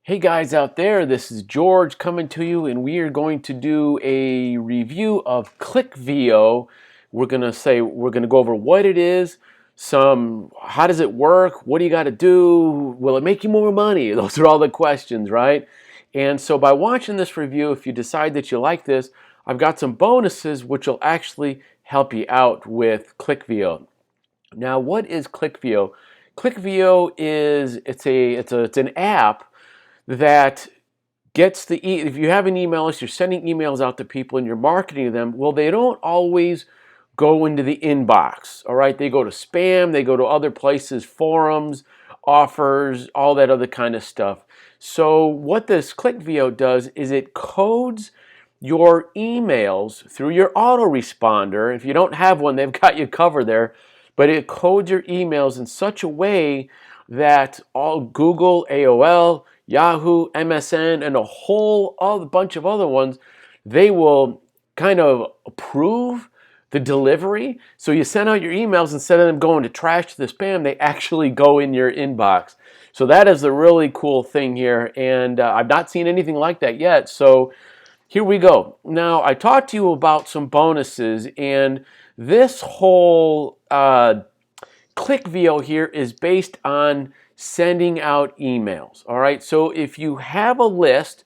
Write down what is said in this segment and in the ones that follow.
Hey guys out there, this is George coming to you, and we are going to do a review of Clickvio. We're gonna go over what it is, how does it work, what do you got to do, will it make you more money? Those are all the questions, right? And so by watching this review, if you decide that you like this, I've got some bonuses which will actually help you out with Clickvio. Now, what is Clickvio? Clickvio is it's an app that gets if you have an email list, you're sending emails out to people and you're marketing them. Well, they don't always go into the inbox. All right, they go to spam, they go to other places, forums, offers, all that other kind of stuff. So what this Clickvio does is it codes your emails through your autoresponder. If you don't have one, they've got you covered there. But it codes your emails in such a way that all Google, AOL, Yahoo, MSN, and a whole other bunch of other ones, they will kind of approve the delivery. So you send out your emails, instead of them going to trash to the spam, they actually go in your inbox. So that is the really cool thing here, and I've not seen anything like that yet. So here we go. Now, I talked to you about some bonuses, and this whole Clickvio here is based on sending out emails. All right, so if you have a list,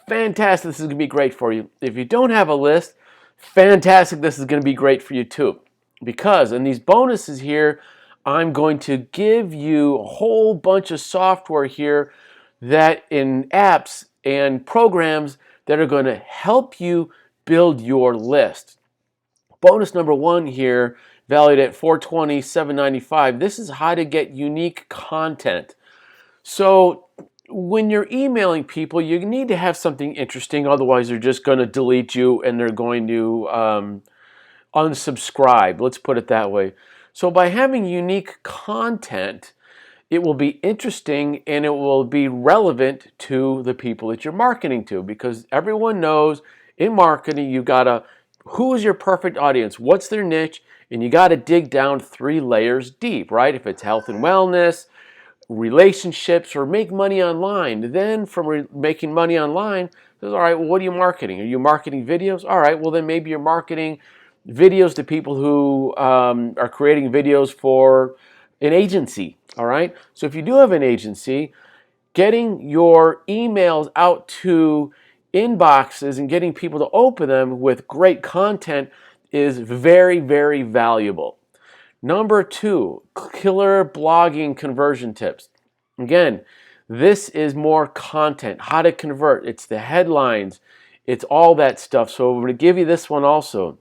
fantastic, this is going to be great for you. If you don't have a list, fantastic, this is going to be great for you too. Because in these bonuses here, I'm going to give you a whole bunch of software here that in apps and programs that are going to help you build your list. Bonus number one here, valued at $420, $795. This is how to get unique content. So when you're emailing people, you need to have something interesting. Otherwise, they're just going to delete you and they're going to unsubscribe. Let's put it that way. So by having unique content, it will be interesting and it will be relevant to the people that you're marketing to, because everyone knows in marketing you gotta, who is your perfect audience, what's their niche, and you got to dig down 3 layers deep, right? If it's health and wellness, relationships, or make money online, then from making money online, all right, well, what are you marketing? Are you marketing videos? All right, well, then maybe you're marketing videos to people who are creating videos for an agency. All right, so if you do have an agency, getting your emails out to inboxes and getting people to open them with great content is very, very valuable. Number 2, killer blogging conversion tips. Again, this is more content, how to convert. It's the headlines, it's all that stuff. So we're going to give you this one also.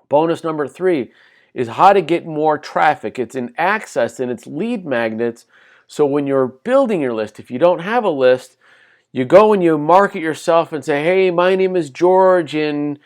Bonus number 3 is how to get more traffic. It's in access and it's lead magnets. So when you're building your list, if you don't have a list, you go and you market yourself and say, hey, my name is George and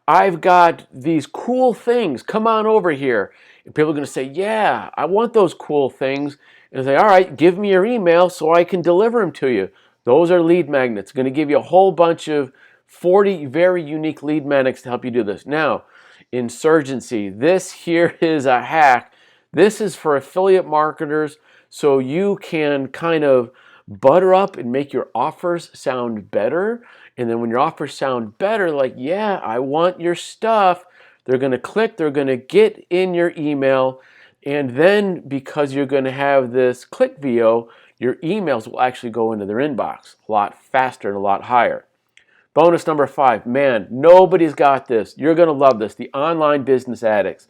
I've got these cool things. Come on over here. And people are going to say, yeah, I want those cool things. And say, all right, give me your email so I can deliver them to you. Those are lead magnets. Going to give you a whole bunch of 40 very unique lead magnets to help you do this. Now, insurgency. This here is a hack. This is for affiliate marketers, so you can kind of butter up and make your offers sound better. And then when your offers sound better, like, yeah, I want your stuff, they're going to click, they're going to get in your email. And then because you're going to have this Clickvio, your emails will actually go into their inbox a lot faster and a lot higher. Bonus number 5, man, nobody's got this. You're going to love this. The online business addicts.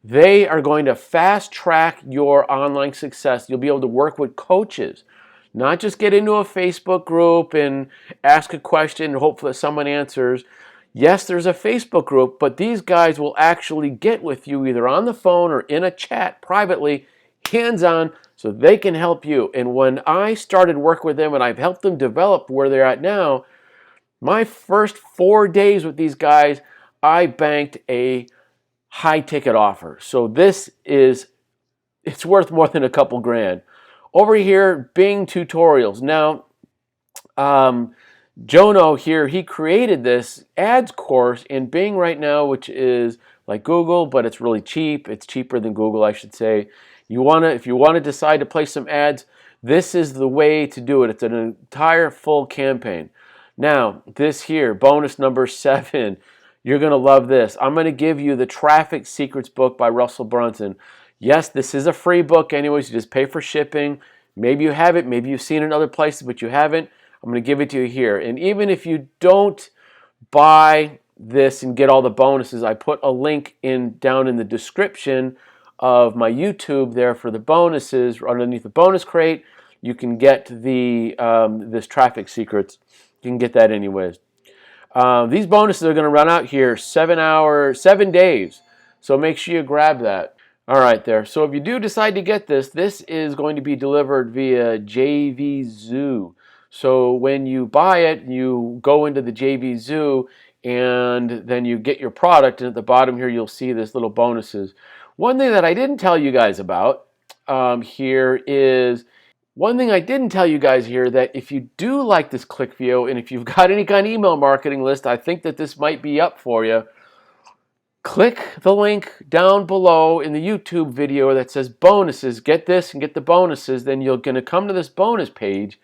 They are going to fast track your online success. You'll be able to work with coaches, not just get into a Facebook group and ask a question and hope that someone answers. Yes, there's a Facebook group, but these guys will actually get with you either on the phone or in a chat privately, hands-on, so they can help you. And when I started work with them and I've helped them develop where they're at now, my first 4 days with these guys, I banked a high ticket offer. So it's worth more than a couple grand. Over here, Bing tutorials. Now, Jono here, he created this ads course in Bing right now, which is like Google, but it's really cheap. It's cheaper than Google, I should say. If you want to decide to place some ads, This is the way to do it. It's an entire full campaign. Now, this here, bonus number 7, you're going to love this. I'm going to give you the Traffic Secrets book by Russell Brunson. Yes, this is a free book anyways. You just pay for shipping. Maybe you have it. Maybe you've seen it in other places, but you haven't. I'm going to give it to you here. And even if you don't buy this and get all the bonuses, I put a link down in the description of my YouTube there for the bonuses. Underneath the bonus crate, you can get the this Traffic Secrets. You can get that anyways. These bonuses are going to run out here 7 days. So make sure you grab that. All right there. So if you do decide to get this, this is going to be delivered via JVZoo. So when you buy it, you go into the JVZoo and then you get your product, and at the bottom here you'll see this little bonuses. One thing that I didn't tell you guys about here is that if you do like this Clickvio, and if you've got any kind of email marketing list, I think that this might be up for you. Click the link down below in the YouTube video that says bonuses. Get this and get the bonuses. Then you're going to come to this bonus page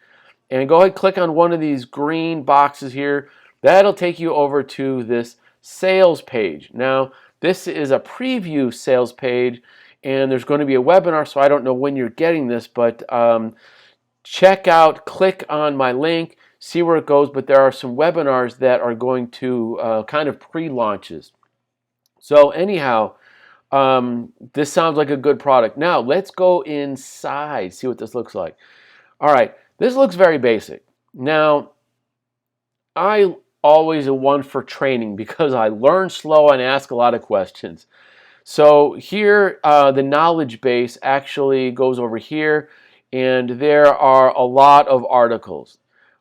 and go ahead and click on one of these green boxes here. That'll take you over to this sales page. Now, this is a preview sales page, and there's going to be a webinar, so I don't know when you're getting this, but check out, click on my link, see where it goes, but there are some webinars that are going to kind of pre-launches. So anyhow, this sounds like a good product. Now, let's go inside, see what this looks like. All right, this looks very basic. Now, I always am one for training because I learn slow and ask a lot of questions. So here, the knowledge base actually goes over here, and there are a lot of articles.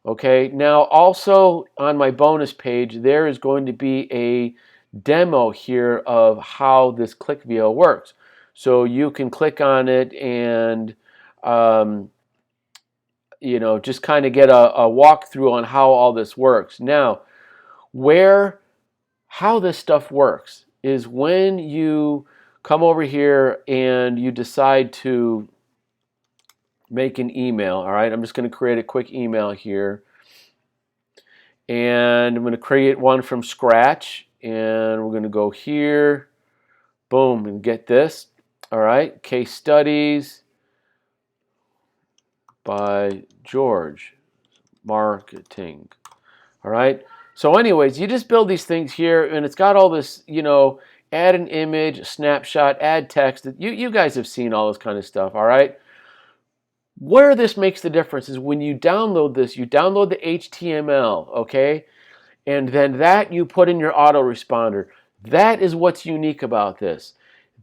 Okay, now also on my bonus page, there is going to be a demo here of how this Clickvio works. So you can click on it and just kind of get a walkthrough on how all this works. Now, how this stuff works is when you come over here and you decide to make an email. All right, I'm just going to create a quick email here, and I'm going to create one from scratch, and we're going to go here, boom, and get this. All right, case studies by George Marketing. All right, so anyways, you just build these things here, and it's got all this, add an image, a snapshot, add text. You guys have seen all this kind of stuff, all right? Where this makes the difference is when you download this, you download the HTML, okay? And then that you put in your autoresponder. That is what's unique about this.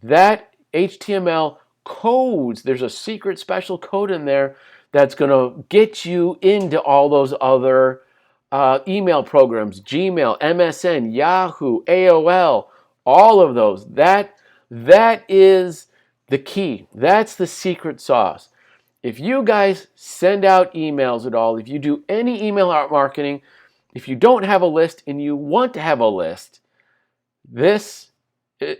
That HTML codes, there's a secret special code in there that's going to get you into all those other email programs, Gmail, MSN, Yahoo, AOL, all of those. That is the key. That's the secret sauce. If you guys send out emails at all, if you do any email marketing, if you don't have a list and you want to have a list, the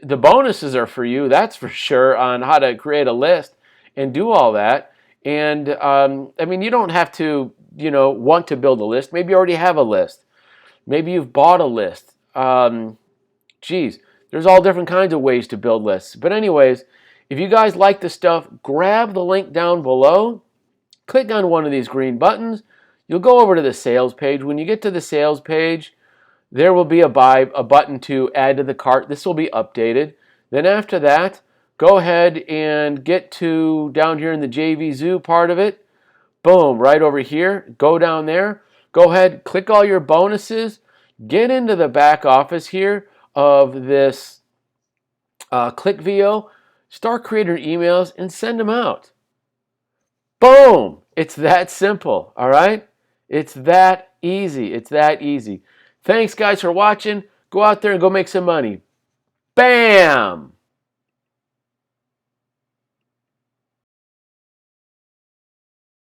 bonuses are for you, that's for sure, on how to create a list and do all that. And you don't have to, want to build a list. Maybe you already have a list. Maybe you've bought a list. There's all different kinds of ways to build lists. But anyways, if you guys like this stuff, grab the link down below, click on one of these green buttons. You'll go over to the sales page. When you get to the sales page, there will be a button to add to the cart. This will be updated. Then after that, go ahead and get to down here in the JVZoo part of it. Boom, right over here. Go down there. Go ahead, click all your bonuses. Get into the back office here of this Clickvio. Start creating emails and send them out. Boom! It's that simple, all right? It's that easy. It's that easy. Thanks, guys, for watching. Go out there and go make some money. Bam!